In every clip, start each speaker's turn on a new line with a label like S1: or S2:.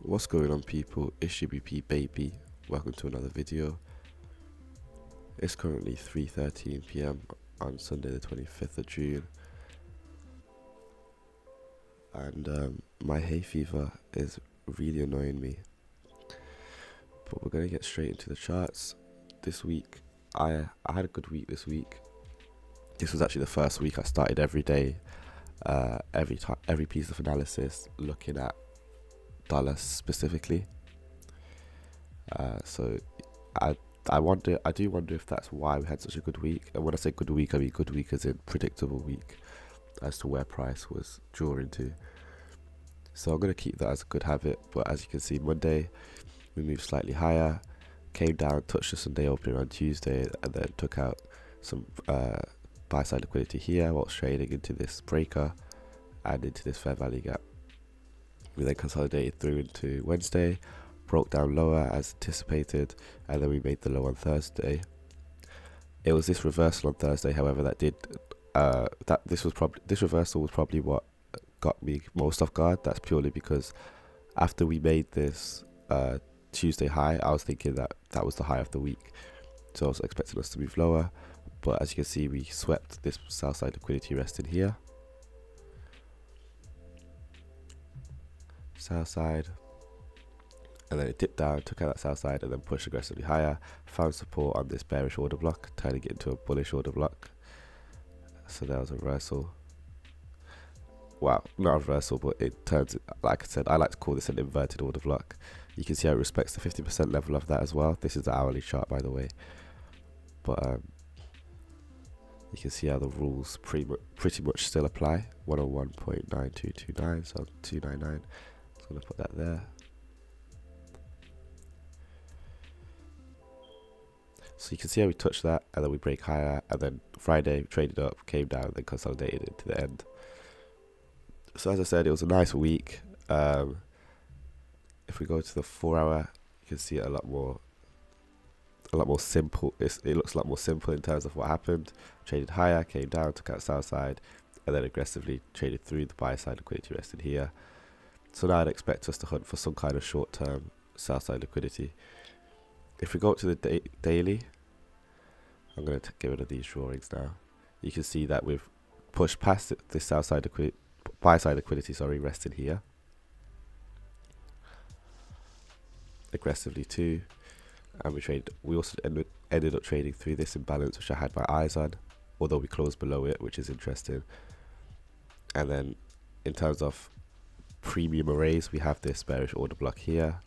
S1: What's going on, people? It's GBP baby. Welcome to another video. It's currently 3:13 p.m. on Sunday the 25th of June, and my hay fever is really annoying me. But we're gonna get straight into the charts. This week, I had a good week this week. This was actually the first week I started every day, every piece of analysis looking at dollars specifically. So I do wonder if that's why we had such a good week. And when I say good week, I mean good week as in predictable week as to where price was drawing to. So I'm going to keep that as a good habit. But as you can see, Monday we moved slightly higher, came down, touched the Sunday opening on Tuesday, and then took out some buy side liquidity here whilst trading into this breaker and into this fair value gap. We then consolidated through into Wednesday, broke down lower as anticipated, and then we made the low on Thursday. It was this reversal on Thursday, however, that did this reversal was probably what got me most off guard. That's purely because after we made this Tuesday high, I was thinking that was the high of the week, so I was expecting us to move lower. But as you can see, we swept this sell side liquidity rest in here, sell side, and then it dipped down, took out that sell side, and then pushed aggressively higher, found support on this bearish order block, turning it into a bullish order block. So there was a reversal. Wow, not a reversal, but it turns, like I said, I like to call this an inverted order block. You can see how it respects the 50% level of that as well. This is the hourly chart, by the way. But you can see how the rules pretty much still apply. 101.9229, so 299. So I'm going to put that there. So you can see how we touched that, and then we break higher, and then Friday we traded up, came down, then consolidated into the end. So as I said, it was a nice week. If we go to the 4 hour, you can see it a lot more simple. It looks a lot more simple in terms of what happened. Traded higher, came down, took out sell side, and then aggressively traded through the buy side liquidity rested here. So now I'd expect us to hunt for some kind of short term sell side liquidity. If we go up to the daily, I'm going to get rid of these drawings now. You can see that we've pushed past this sell side buy side liquidity, rested here aggressively too, and we also ended up trading through this imbalance, which I had my eyes on, although we closed below it, which is interesting. And then in terms of premium arrays, we have this bearish order block here,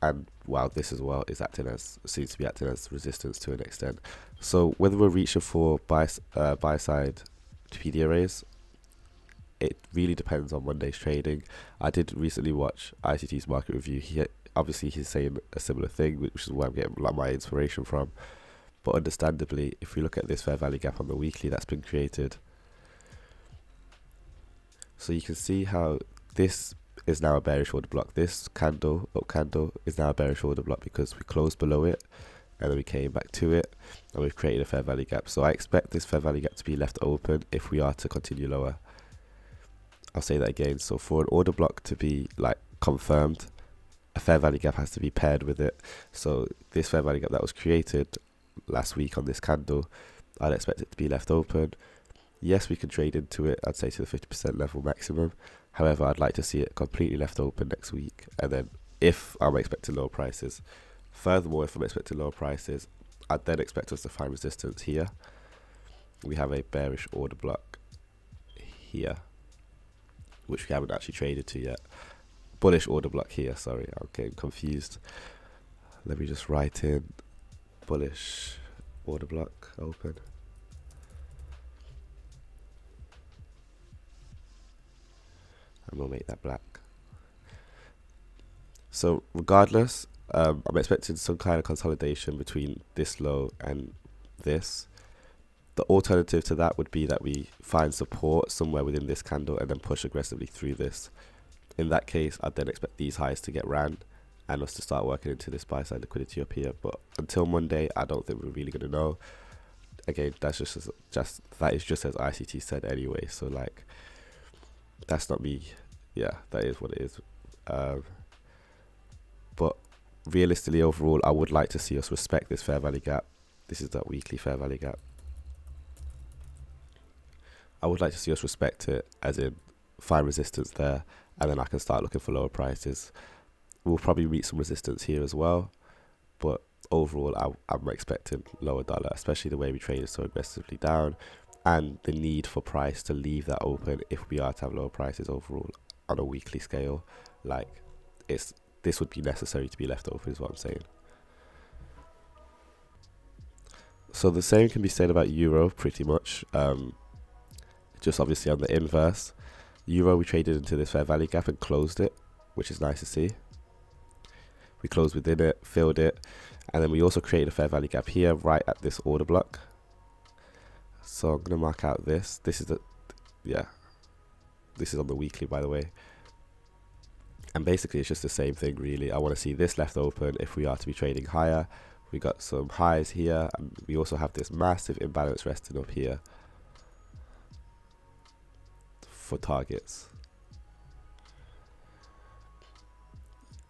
S1: and wow, this as well is seems to be acting as resistance to an extent. So whether we're reaching for buy side PD arrays, it really depends on Monday's trading. I did recently watch ICT's market review. Obviously he's saying a similar thing, which is where I'm getting a lot of my inspiration from. But understandably, if we look at this fair value gap on the weekly that's been created, so you can see how this is now a bearish order block. This up candle is now a bearish order block because we closed below it and then we came back to it and we've created a fair value gap. So I expect this fair value gap to be left open if we are to continue lower. I'll say that again. So for an order block to be like confirmed, a fair value gap has to be paired with it. So this fair value gap that was created last week on this candle, I'd expect it to be left open. Yes, we can trade into it, I'd say to the 50% level maximum. However, I'd like to see it completely left open next week. And then if I'm expecting lower prices, furthermore, if I'm expecting lower prices, I'd then expect us to find resistance here. We have a bearish order block here, which we haven't actually traded to yet. Bullish order block here, sorry, I'm getting confused. Let me just write in bullish order block open. And we'll make that black. So regardless, I'm expecting some kind of consolidation between this low and this. The alternative to that would be that we find support somewhere within this candle and then push aggressively through this. In that case, I'd then expect these highs to get ran and us to start working into this buy side liquidity up here. But until Monday, I don't think we're really going to know. Again, that is just as ICT said anyway. So like, that's not me, yeah, that is what it is. Um, but realistically, overall, I would like to see us respect this fair value gap. This is that weekly fair value gap. I would like to see us respect it, as in find resistance there, and then I can start looking for lower prices. We'll probably meet some resistance here as well, but overall, I'm expecting lower dollar, especially the way we traded so aggressively down, and the need for price to leave that open if we are to have lower prices overall on a weekly scale. Like, this would be necessary to be left open, is what I'm saying. So the same can be said about euro, pretty much. Just obviously on the inverse, euro, we traded into this fair value gap and closed it, which is nice to see. We closed within it, filled it, and then we also created a fair value gap here right at this order block. So I'm going to mark out this. This is this is on the weekly, by the way. And basically it's just the same thing really. I want to see this left open if we are to be trading higher. We got some highs here, and we also have this massive imbalance resting up here for targets.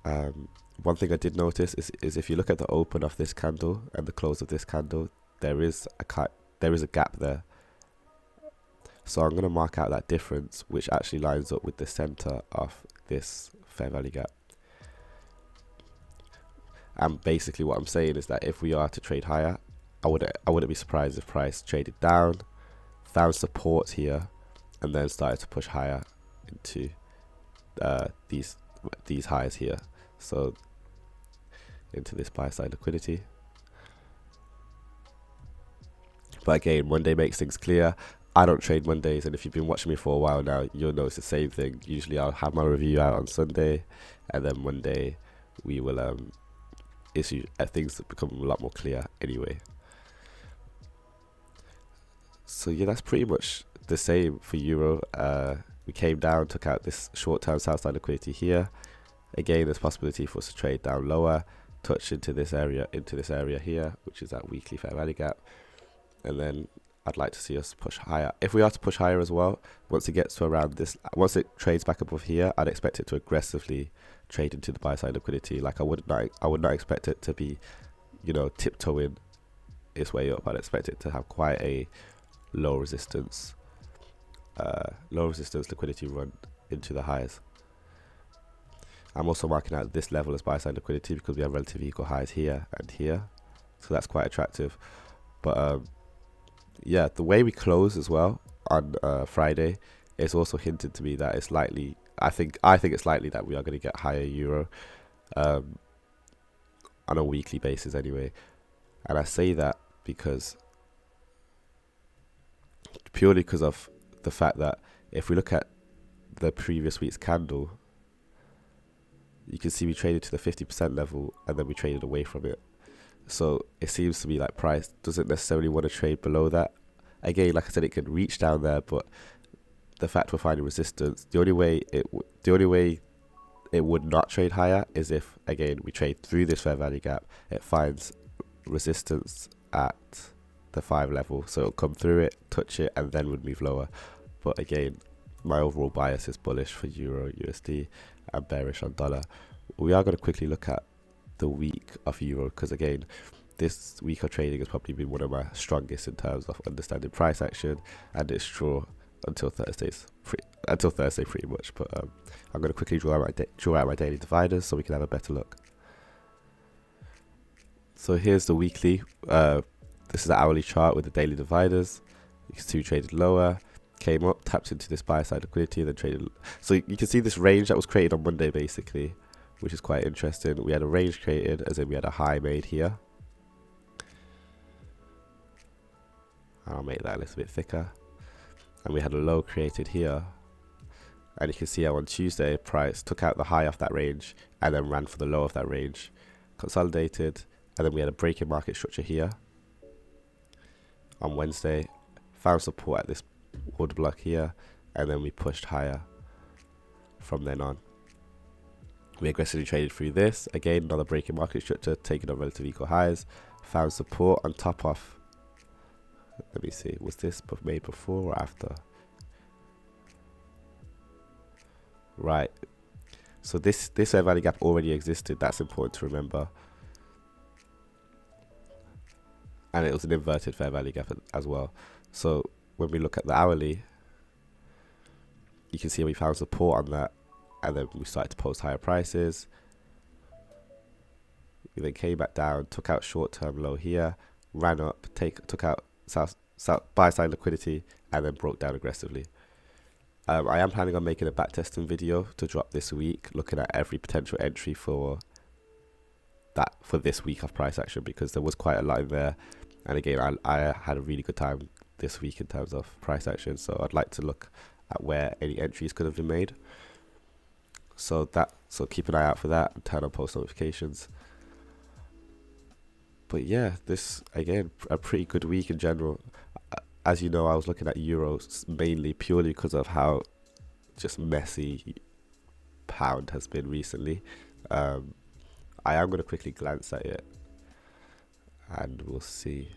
S1: One thing I did notice is if you look at the open of this candle and the close of this candle, there is a gap there. So I'm going to mark out that difference, which actually lines up with the center of this fair value gap. And basically what I'm saying is that if we are to trade higher, I wouldn't be surprised if price traded down, found support here, and then started to push higher into these highs here. So into this buy side liquidity. But again, Monday makes things clear. I don't trade Mondays, and if you've been watching me for a while now, you'll notice the same thing. Usually I'll have my review out on Sunday, and then Monday we will issue things that become a lot more clear anyway. So yeah, that's pretty much the same for euro. We came down, took out this short-term south side liquidity here. Again, there's possibility for us to trade down lower, touch into this area here, which is that weekly fair value gap, and then I'd like to see us push higher. If we are to push higher as well, once it gets to around this, once it trades back above here, I'd expect it to aggressively trade into the buy side liquidity. Like I would not expect it to be, tiptoeing its way up. I'd expect it to have quite a low resistance liquidity run into the highs. I'm also marking out this level as buy side liquidity because we have relatively equal highs here and here, so that's quite attractive. But yeah, the way we close as well on Friday is also hinted to me that it's likely. I think it's likely that we are going to get higher euro on a weekly basis anyway. And I say that purely because of the fact that if we look at the previous week's candle, you can see we traded to the 50% level and then we traded away from it. So it seems to me like price doesn't necessarily want to trade below that. Again, like I said, it can reach down there, but the fact we're finding resistance, the only way it would not trade higher is if, again, we trade through this fair value gap. It finds resistance at the 5 level, so it'll come through it, touch it, and then would move lower. But again, my overall bias is bullish for euro, USD, and bearish on dollar. We are going to quickly look at the week of euro because, again, this week of trading has probably been one of my strongest in terms of understanding price action, and it's true until Thursday pretty much. But I'm going to quickly draw out my daily dividers so we can have a better look. So here's the weekly. This is the hourly chart with the daily dividers. You can see we traded lower, came up, tapped into this buy side liquidity, and then traded. So you can see this range that was created on Monday basically, which is quite interesting. We had a range created, as in we had a high made here. I'll make that a little bit thicker. And we had a low created here. And you can see how on Tuesday, price took out the high off that range and then ran for the low of that range. Consolidated. And then we had a break in market structure here. On Wednesday, found support at this order block here. And then we pushed higher from then on. We aggressively traded through this. Again, another break in market structure, taking on relative equal highs. Found support on top of. Let me see, was this made before or after? right? So this fair value gap already existed. That's important to remember. And it was an inverted fair value gap as well. So when we look at the hourly, you can see we found support on that, and then we started to post higher prices. We then came back down, took out short-term low here, ran up, took out buy side liquidity, and then broke down aggressively. I am planning on making a back testing video to drop this week, looking at every potential entry for this week of price action, because there was quite a lot in there. And again, I had a really good time this week in terms of price action, so I'd like to look at where any entries could have been made. So keep an eye out for that and turn on post notifications. But yeah, this again a pretty good week in general. As you know, I was looking at euros mainly purely because of how just messy pound has been recently. I am going to quickly glance at it, and we'll see.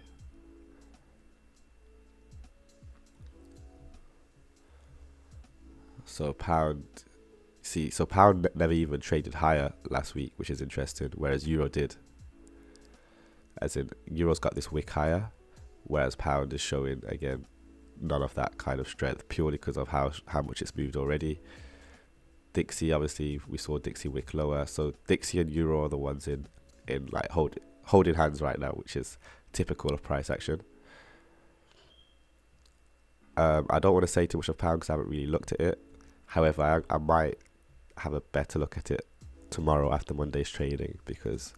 S1: So pound never even traded higher last week, which is interesting, whereas euro did. As in, euro's got this wick higher, whereas pound is showing again none of that kind of strength, purely because of how much it's moved already. DXY, obviously we saw DXY wick lower, so DXY and euro are the ones in like holding hands right now, which is typical of price action. I don't want to say too much of pound because I haven't really looked at it. However, I might have a better look at it tomorrow after Monday's trading, because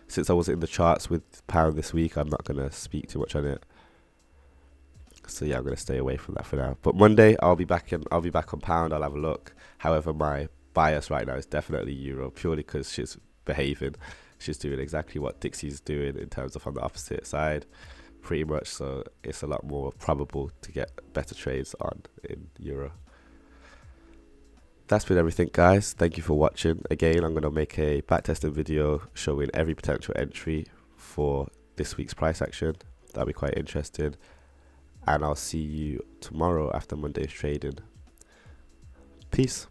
S1: since I was in the charts with pound this week, I'm not going to speak too much on it. So yeah, I'm going to stay away from that for now. But Monday, I'll be back on pound. I'll have a look. However, my bias right now is definitely euro, purely because she's behaving. She's doing exactly what DXY's doing in terms of on the opposite side, pretty much. So it's a lot more probable to get better trades on in euro. That's been everything, guys. Thank you for watching. Again, I'm going to make a backtesting video showing every potential entry for this week's price action. That'll be quite interesting. And I'll see you tomorrow after Monday's trading. Peace.